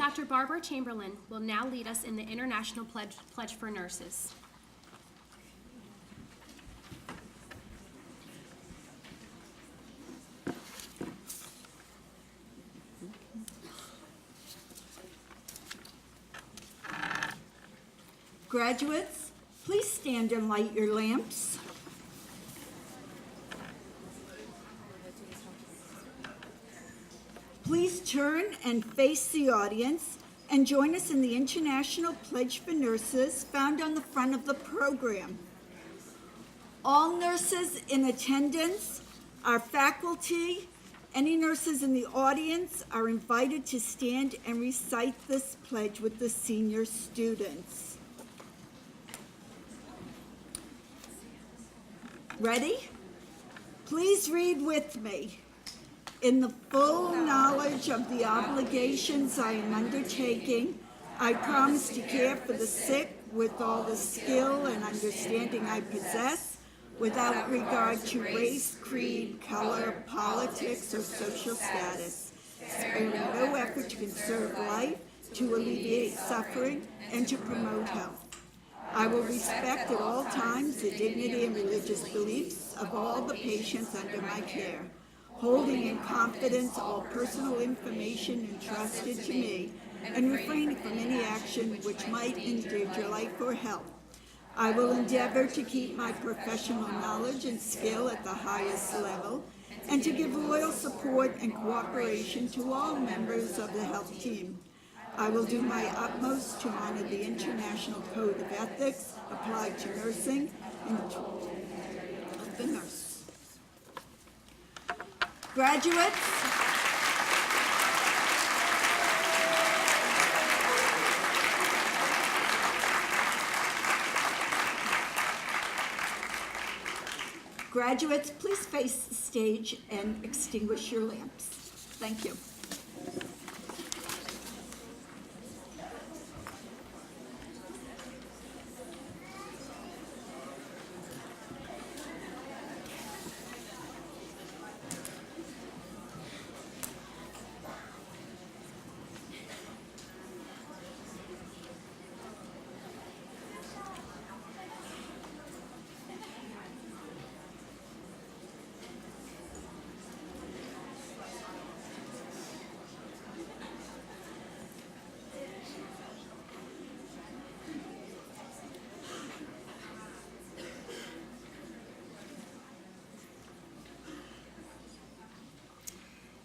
Dr. Barbara Chamberlain will now lead us in the International Pledge for Nurses. Graduates, please stand and light your lamps. Please turn and face the audience and join us in the International Pledge for Nurses found on the front of the program. All nurses in attendance, our faculty, any nurses in the audience are invited to stand and recite this pledge with the senior students. Ready? Please read with me. In the full knowledge of the obligations I am undertaking, I promise to care for the sick with all the skill and understanding I possess, without regard to race, creed, color, politics, or social status, sparing no effort to conserve life, to alleviate suffering, and to promote health. I will respect at all times the dignity and religious beliefs of all the patients under my care, holding in confidence all personal information entrusted to me, and refraining from any action which might endanger life or health. I will endeavor to keep my professional knowledge and skill at the highest level, and to give loyal support and cooperation to all members of the health team. I will do my utmost to honor the International Code of Ethics applied to nursing and of the nurse. Graduates, please face the stage and extinguish your lamps. Thank you.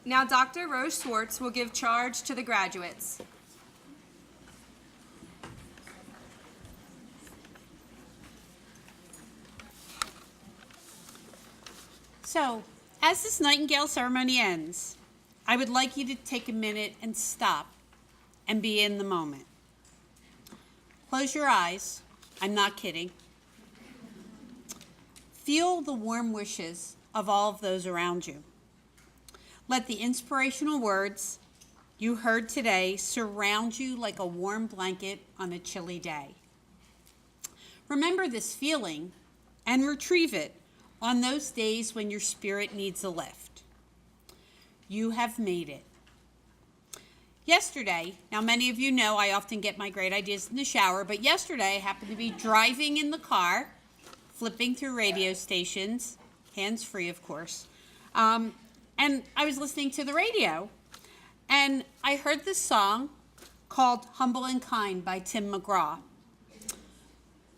Now Dr. Rose Schwartz will give charge to the graduates. So, as this Nightingale ceremony ends, I would like you to take a minute and stop and be in the moment. Close your eyes. I'm not kidding. Feel the warm wishes of all of those around you. Let the inspirational words you heard today surround you like a warm blanket on a chilly day. Remember this feeling and retrieve it on those days when your spirit needs a lift. You have made it. Yesterday, now many of you know I often get my great ideas in the shower, but yesterday I happened to be driving in the car, flipping through radio stations, hands-free of course, and I was listening to the radio, and I heard this song called Humble and Kind by Tim McGraw.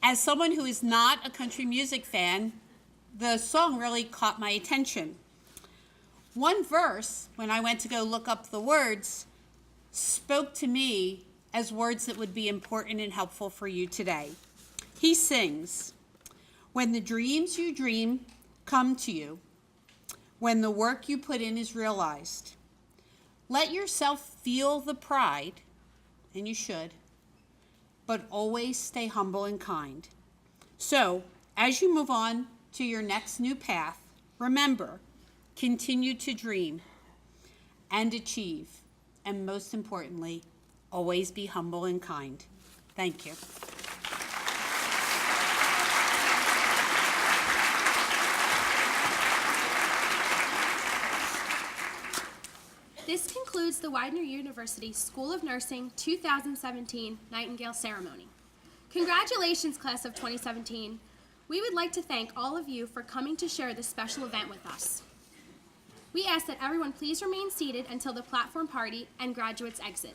As someone who is not a country music fan, the song really caught my attention. One verse, when I went to go look up the words, spoke to me as words that would be important and helpful for you today. He sings, "When the dreams you dream come to you, when the work you put in is realized, let yourself feel the pride, and you should, but always stay humble and kind. So, as you move on to your next new path, remember, continue to dream and achieve, and most importantly, always be humble and kind." Thank you. This concludes the Widener University School of Nursing 2017 Nightingale ceremony. Congratulations, class of 2017. We would like to thank all of you for coming to share this special event with us. We ask that everyone please remain seated until the platform party and graduates exit.